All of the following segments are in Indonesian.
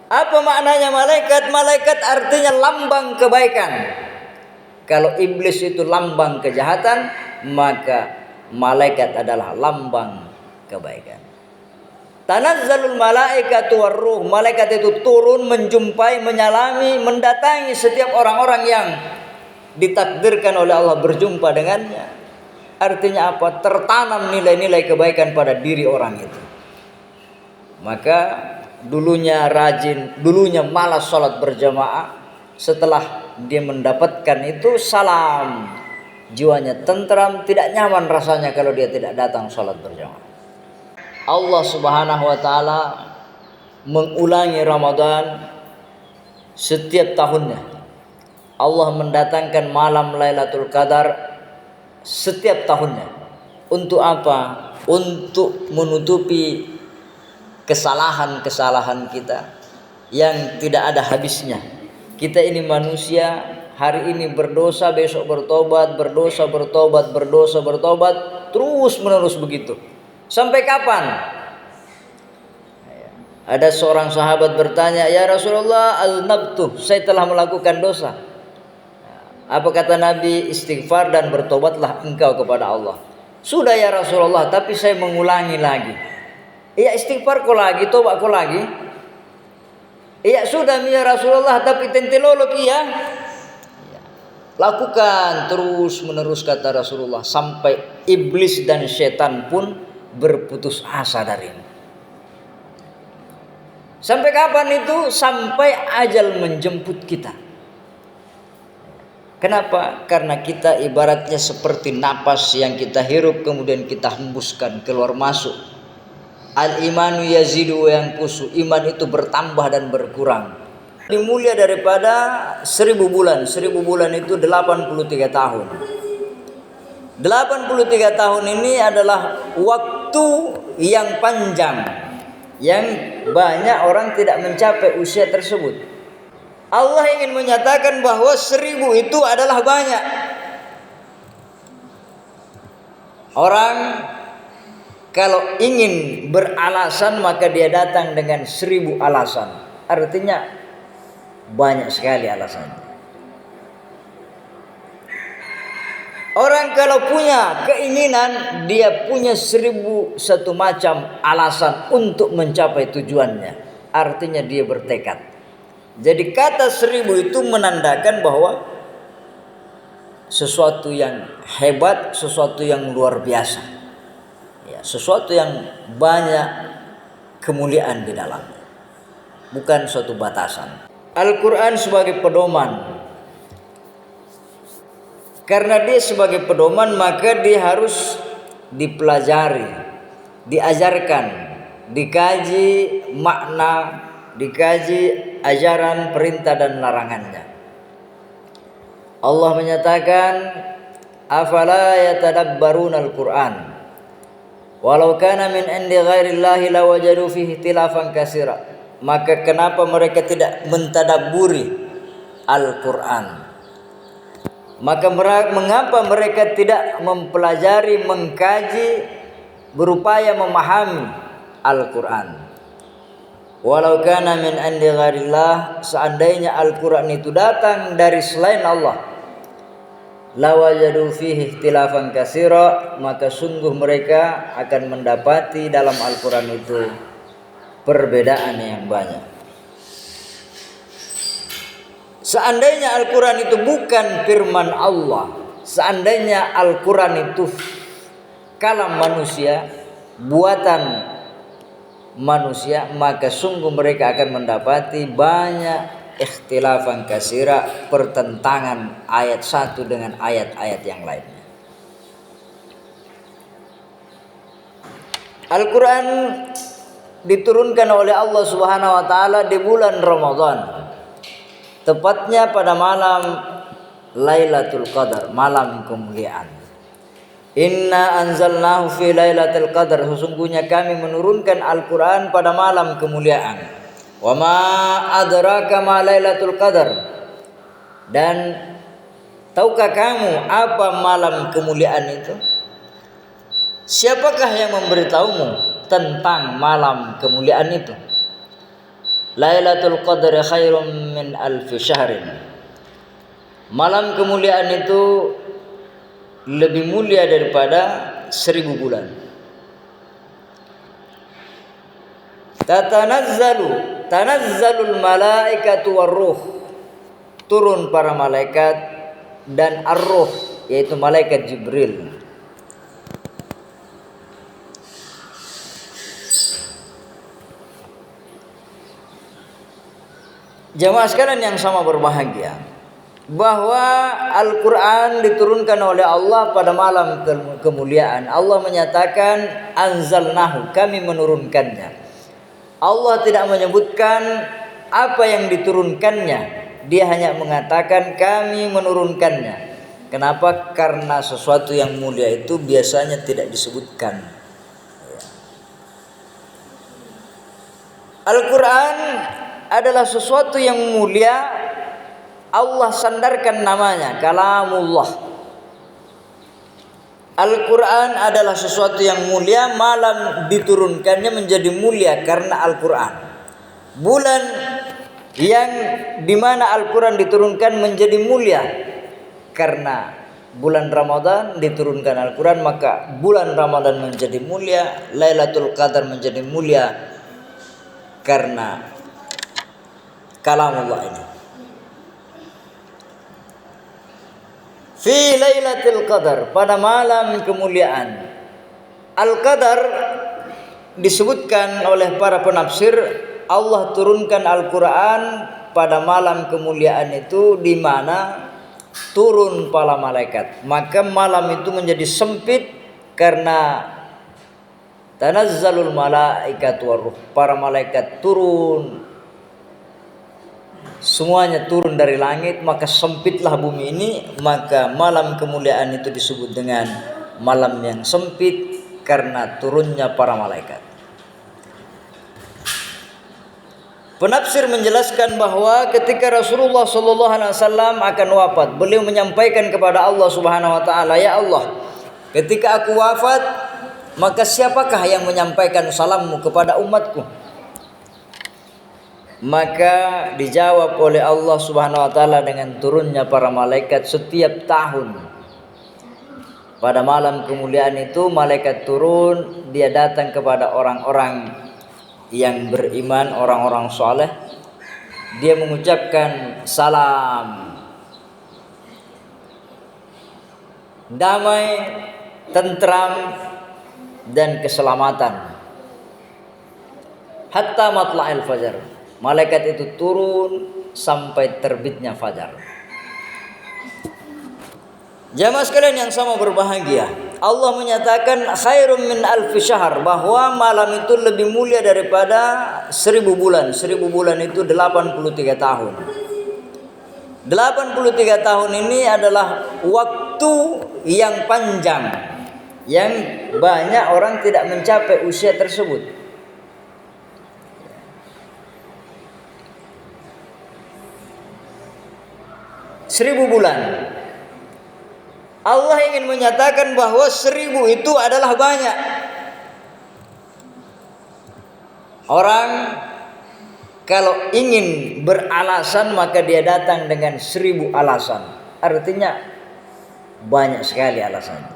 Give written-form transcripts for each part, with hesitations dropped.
Apa maknanya malaikat? Malaikat artinya lambang kebaikan. Kalau iblis itu lambang kejahatan, maka malaikat adalah lambang kebaikan. Tanazzalul malaikatu warruh. Malaikat itu turun menjumpai, menyalami, mendatangi setiap orang-orang yang ditakdirkan oleh Allah berjumpa dengannya. Artinya apa? Tertanam nilai-nilai kebaikan pada diri orang itu. Maka dulunya rajin, dulunya malas sholat berjamaah, setelah dia mendapatkan itu salam, jiwanya tentram, tidak nyaman rasanya kalau dia tidak datang sholat berjamaah. Allah Subhanahu wa taala mengulangi Ramadan setiap tahunnya. Allah mendatangkan malam Lailatul Qadar setiap tahunnya. Untuk apa? Untuk menutupi kesalahan-kesalahan kita yang tidak ada habisnya. Kita ini manusia, hari ini berdosa, besok bertobat, berdosa, bertobat, berdosa, bertobat, terus menerus begitu. Sampai kapan? Ada seorang sahabat bertanya, "Ya Rasulullah, al-nabtu, saya telah melakukan dosa." Apa kata Nabi? Istighfar dan bertobatlah engkau kepada Allah. Sudah ya Rasulullah, tapi saya mengulangi lagi. Iya, istighfar kau lagi, tobat kau lagi. Iya sudah ya Rasulullah, tapi tentelolok ya. Lakukan terus menerus kata Rasulullah, sampai iblis dan setan pun berputus asa darimu. Sampai kapan itu? Sampai ajal menjemput kita. Kenapa? Karena kita ibaratnya seperti napas yang kita hirup kemudian kita hembuskan keluar masuk. Al-imanu yazidu wa yanqusu. Iman itu bertambah dan berkurang. Lebih mulia daripada 1000 bulan. 1000 bulan itu 83 tahun. 83 tahun ini adalah waktu yang panjang, yang banyak orang tidak mencapai usia tersebut. Allah ingin menyatakan bahwa 1000 itu adalah banyak. Orang kalau ingin beralasan maka dia datang dengan 1000 alasan. Artinya banyak sekali alasannya. Orang kalau punya keinginan, dia punya 1001 macam alasan untuk mencapai tujuannya. Artinya dia bertekad. Jadi kata 1000 itu menandakan bahwa sesuatu yang hebat, sesuatu yang luar biasa, ya, sesuatu yang banyak kemuliaan di dalamnya, bukan suatu batasan. Al-Quran sebagai pedoman. Karena dia sebagai pedoman, maka dia harus dipelajari, diajarkan, dikaji makna, dikaji ajaran, perintah dan larangannya. Allah menyatakan, afala yatadabbaruna al-Qur'an walau kana min indi ghairillahi lawajadu fihi ikhtilafan katsira. Maka kenapa mereka tidak mentadabburi Al-Qur'an? Maka mengapa mereka tidak mempelajari, mengkaji, berupaya memahami Al-Qur'an? Walau kana min indi ghairillah, seandainya Al-Qur'an itu datang dari selain Allah, lawajadu fihi ikhtilafan katsira, maka sungguh mereka akan mendapati dalam Al-Qur'an itu perbedaan yang banyak. Seandainya Al-Quran itu bukan firman Allah, seandainya Al-Quran itu kalam manusia, buatan manusia, maka sungguh mereka akan mendapati banyak ikhtilafan katsira, pertentangan ayat satu dengan ayat-ayat yang lainnya. Al-Quran diturunkan oleh Allah Subhanahu wa taala di bulan Ramadan, tepatnya pada malam Lailatul Qadar, malam kemuliaan. Inna anzalnahu fi Lailatul Qadar, sesungguhnya kami menurunkan Al-Quran pada malam kemuliaan. Wa ma adraka ma Lailatul Qadar, dan tahukah kamu apa malam kemuliaan itu? Siapakah yang memberitahumu tentang malam kemuliaan itu? Lailatul Qadri khairum min alfi syahrin. Malam kemuliaan itu lebih mulia daripada 1000 bulan. Tanazzalul malaikatu warruh. Turun para malaikat dan ar-ruh, yaitu malaikat Jibril. Jamaah sekalian yang sama berbahagia, bahwa Al-Quran diturunkan oleh Allah pada malam kemuliaan. Allah menyatakan anzalnahu, kami menurunkannya. Allah tidak menyebutkan apa yang diturunkannya, dia hanya mengatakan kami menurunkannya. Kenapa? Karena sesuatu yang mulia itu biasanya tidak disebutkan. Al-Quran adalah sesuatu yang mulia, Allah sandarkan namanya kalamullah. Al-Quran adalah sesuatu yang mulia, malam diturunkannya menjadi mulia karena Al-Quran. Bulan yang dimana Al-Quran diturunkan menjadi mulia karena bulan Ramadan diturunkan Al-Quran, maka bulan Ramadan menjadi mulia. Lailatul Qadar menjadi mulia karena kalamullah ini. Fi Lailatul Qadar, pada malam kemuliaan. Al-Qadar disebutkan oleh para penafsir, Allah turunkan Al-Quran pada malam kemuliaan itu di mana turun para malaikat. Maka malam itu menjadi sempit karena tanazzalul malaikatu warruh, para malaikat turun, semuanya turun dari langit, maka sempitlah bumi ini. Maka malam kemuliaan itu disebut dengan malam yang sempit karena turunnya para malaikat. Penafsir menjelaskan bahwa ketika Rasulullah SAW akan wafat, beliau menyampaikan kepada Allah Subhanahu Wa Taala, ya Allah, ketika aku wafat, maka siapakah yang menyampaikan salammu kepada umatku? Maka dijawab oleh Allah Subhanahu Wa Taala dengan turunnya para malaikat setiap tahun. Pada malam kemuliaan itu malaikat turun, dia datang kepada orang-orang yang beriman, orang-orang soleh. Dia mengucapkan salam, damai, tentram, dan keselamatan. Hatta matla'il fajar. Malaikat itu turun sampai terbitnya fajar. Jamaah sekalian yang sama berbahagia, Allah menyatakan khairum min alfi syahr, bahwa malam itu lebih mulia daripada 1000 bulan. 1000 bulan itu 83 tahun. 83 tahun ini adalah waktu yang panjang, yang banyak orang tidak mencapai usia tersebut. 1000 bulan. Allah ingin menyatakan bahwa 1000 itu adalah banyak. Orang kalau ingin beralasan maka dia datang dengan 1000 alasan. Artinya banyak sekali alasannya.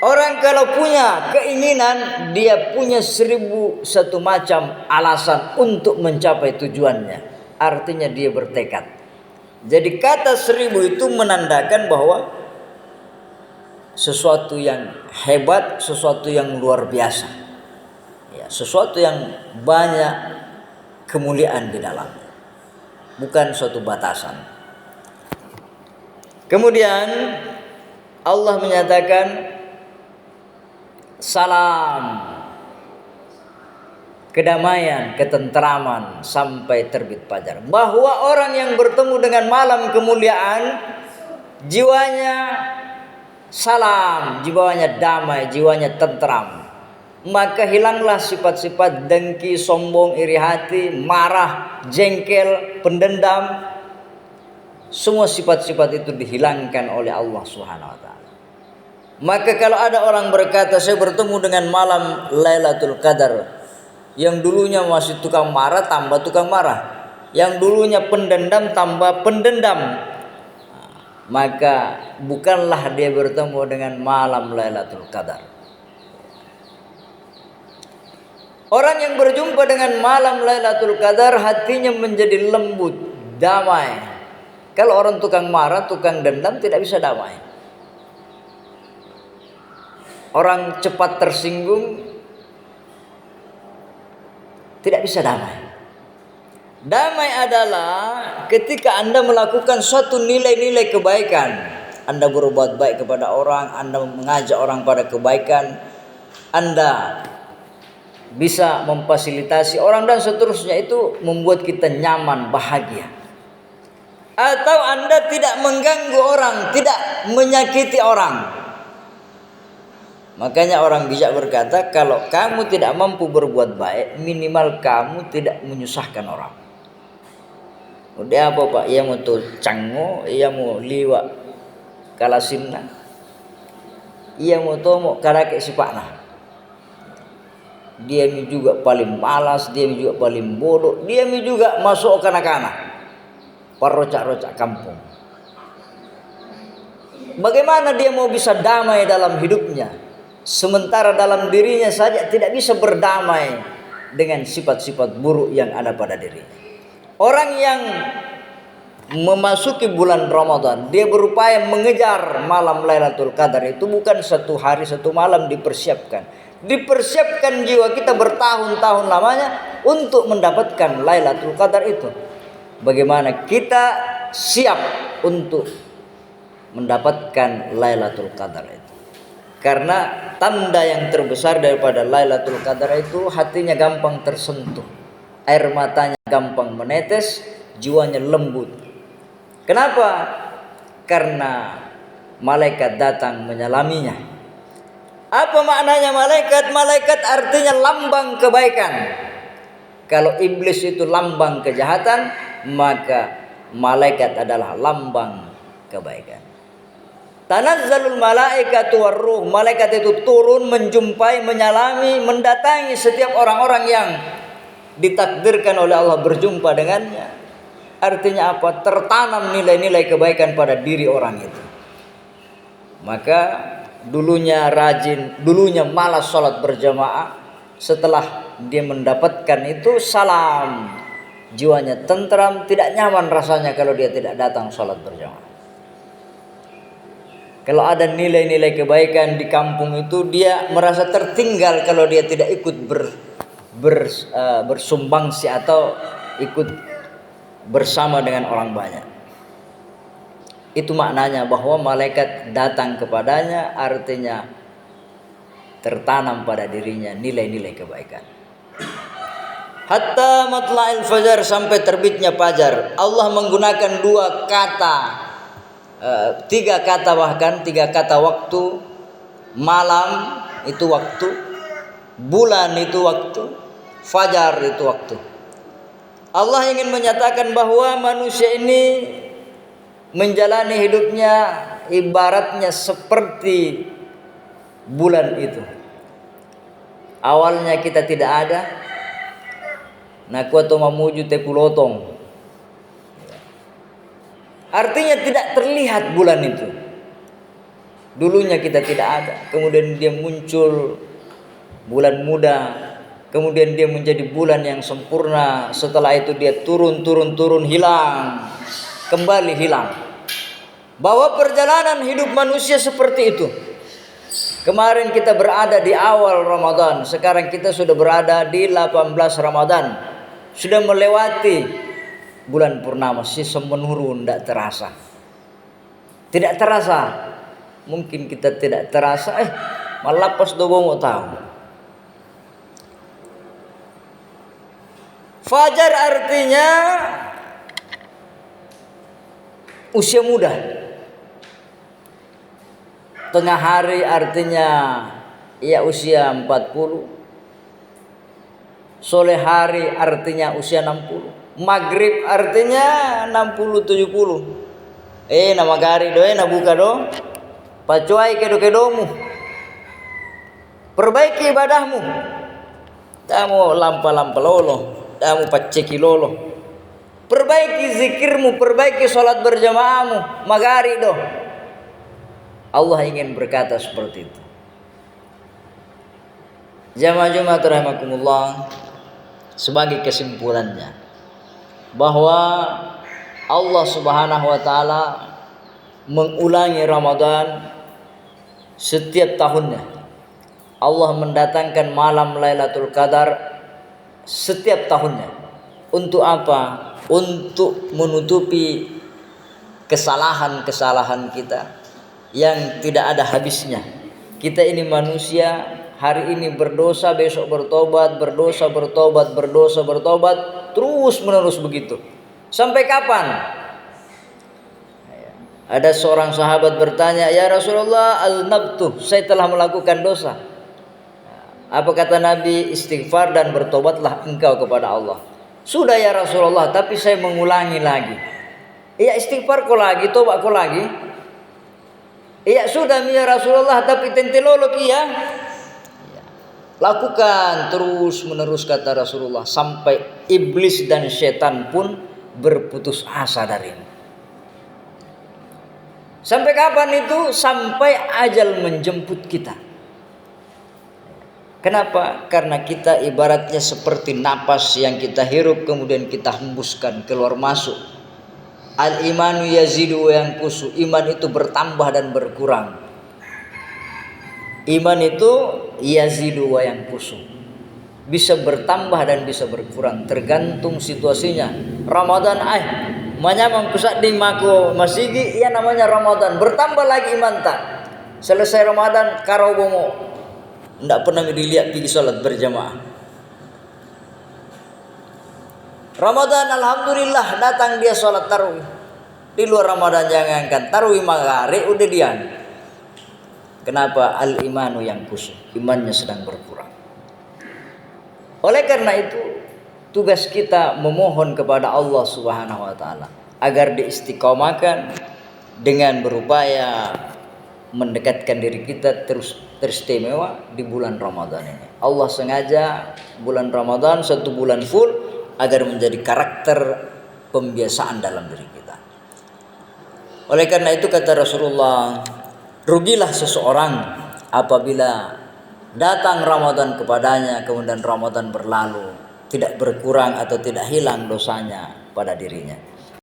Orang kalau punya keinginan, dia punya 1001 macam alasan untuk mencapai tujuannya. Artinya dia bertekad. Jadi kata 1000 itu menandakan bahwa sesuatu yang hebat, sesuatu yang luar biasa, ya, sesuatu yang banyak kemuliaan di dalamnya, bukan suatu batasan. Kemudian Allah menyatakan salam, kedamaian, ketentraman sampai terbit fajar. Bahwa orang yang bertemu dengan malam kemuliaan, jiwanya salam, jiwanya damai, jiwanya tentram. Maka hilanglah sifat-sifat dengki, sombong, iri hati, marah, jengkel, pendendam. Semua sifat-sifat itu dihilangkan oleh Allah Subhanahu wa taala. Maka kalau ada orang berkata, saya bertemu dengan malam Lailatul Qadar, Yang dulunya masih tukang marah tambah tukang marah. Yang dulunya pendendam tambah pendendam. Maka bukanlah dia bertemu dengan malam Lailatul Qadar. Orang yang berjumpa dengan malam Lailatul Qadar hatinya menjadi lembut, damai. Kalau orang tukang marah, tukang dendam tidak bisa damai. Orang cepat tersinggung tidak bisa damai. Damai adalah ketika Anda melakukan suatu nilai-nilai kebaikan. Anda berbuat baik kepada orang, Anda mengajak orang pada kebaikan, Anda bisa memfasilitasi orang dan seterusnya, itu membuat kita nyaman, bahagia. Atau Anda tidak mengganggu orang, tidak menyakiti orang. Makanya orang bijak berkata, kalau kamu tidak mampu berbuat baik, minimal kamu tidak menyusahkan orang. Udah apa Pak? Ia mau tuh cango, ia mau liwat kalasinna, ia mau tuh mau karake sipakna. Dia juga paling malas, dia juga paling bodoh, dia juga masuk kanak-kanak, parocak-rocak kampung. Bagaimana dia mau bisa damai dalam hidupnya, sementara dalam dirinya saja tidak bisa berdamai dengan sifat-sifat buruk yang ada pada dirinya. Orang yang memasuki bulan Ramadan, dia berupaya mengejar malam Lailatul Qadar, itu bukan satu hari satu malam dipersiapkan. Dipersiapkan jiwa kita bertahun-tahun lamanya untuk mendapatkan Lailatul Qadar itu. Bagaimana kita siap untuk mendapatkan Lailatul Qadar itu? Karena tanda yang terbesar daripada Lailatul Qadar itu, hatinya gampang tersentuh, air matanya gampang menetes, jiwanya lembut. Kenapa? Karena malaikat datang menyalaminya. Apa maknanya malaikat? Malaikat artinya lambang kebaikan. Kalau iblis itu lambang kejahatan, maka malaikat adalah lambang kebaikan. Tanazzalul malaikatu warruh, malaikat itu turun menjumpai, menyalami, mendatangi setiap orang-orang yang ditakdirkan oleh Allah berjumpa dengannya. Artinya apa? Tertanam nilai-nilai kebaikan pada diri orang itu. Maka dulunya rajin, dulunya malas sholat berjamaah, setelah dia mendapatkan itu salam, jiwanya tentram, tidak nyaman rasanya kalau dia tidak datang sholat berjamaah. Kalau ada nilai-nilai kebaikan di kampung itu, dia merasa tertinggal kalau dia tidak ikut bersumbangsi atau ikut bersama dengan orang banyak. Itu maknanya bahwa malaikat datang kepadanya, artinya tertanam pada dirinya nilai-nilai kebaikan. Hatta matla'il fajar, sampai terbitnya fajar. Allah menggunakan tiga kata waktu. Malam itu waktu, bulan itu waktu, fajar itu waktu. Allah ingin menyatakan bahwa manusia ini menjalani hidupnya ibaratnya seperti bulan itu. Awalnya kita tidak ada, nakuato mamuju tepulotong. Artinya tidak terlihat bulan itu. Dulunya kita tidak ada, kemudian dia muncul bulan muda, kemudian dia menjadi bulan yang sempurna. Setelah itu dia turun hilang, kembali hilang. Bahwa perjalanan hidup manusia seperti itu. Kemarin kita berada di awal Ramadan, sekarang kita sudah berada di 18 Ramadan. Sudah melewati bulan purnama, sisa menurun, tidak terasa. Tidak terasa. Mungkin kita tidak terasa, malah pas dobo mau tahu. Fajar artinya usia muda. Tengah hari artinya ya usia 40. Sore hari artinya usia 60. Maghrib artinya 60-70. Nama gari doe na buka do. Pacuai kedo-kedomu. Perbaiki ibadahmu. Damu lampa-lampa lolo, damu paceki lolo. Perbaiki zikirmu, perbaiki sholat berjamaahmu, magari doh. Allah ingin berkata seperti itu. Jamaah Jumat rahimakumullah, sebagai kesimpulannya bahwa Allah Subhanahu wa taala mengulangi Ramadan setiap tahunnya. Allah mendatangkan malam Lailatul Qadar setiap tahunnya. Untuk apa? Untuk menutupi kesalahan-kesalahan kita yang tidak ada habisnya. Kita ini manusia, hari ini berdosa, besok bertobat, berdosa, bertobat, berdosa, bertobat, terus menerus begitu. Sampai kapan? Ada seorang sahabat bertanya, "Ya Rasulullah, al-nabtu, saya telah melakukan dosa." Apa kata Nabi? Istighfar dan bertobatlah engkau kepada Allah. Sudah ya Rasulullah, tapi saya mengulangi lagi. Iya, istighfar kau lagi, tobat kau lagi. Iya sudah ya Rasulullah, tapi tentelolok ya. Lakukan terus menerus kata Rasulullah, sampai iblis dan setan pun berputus asa darimu. Sampai kapan itu? Sampai ajal menjemput kita. Kenapa? Karena kita ibaratnya seperti napas yang kita hirup kemudian kita hembuskan keluar masuk. Al-imanu yazidu wa yanqusu. Iman itu bertambah dan berkurang. Iman itu yazidu wa yanqusu. Bisa bertambah dan bisa berkurang tergantung situasinya. Ramadan manyamang pusat ding mako masigi, iya namanya Ramadan. Bertambah lagi iman tak. Selesai Ramadan karo bomo. Tidak pernah dilihat pergi sholat berjamaah. Ramadan alhamdulillah datang dia sholat tarawih. Di luar Ramadan jangankan tarawih magari udah dia. Kenapa? Al-imanu yang kusuk, imannya sedang berkurang. Oleh karena itu tugas kita memohon kepada Allah Subhanahu wa taala agar diistiqomahkan dengan berupaya mendekatkan diri kita terus teristimewa di bulan Ramadan ini. Allah sengaja bulan Ramadan 1 bulan full agar menjadi karakter pembiasaan dalam diri kita. Oleh karena itu kata Rasulullah, rugilah seseorang apabila datang Ramadan kepadanya kemudian Ramadan berlalu tidak berkurang atau tidak hilang dosanya pada dirinya.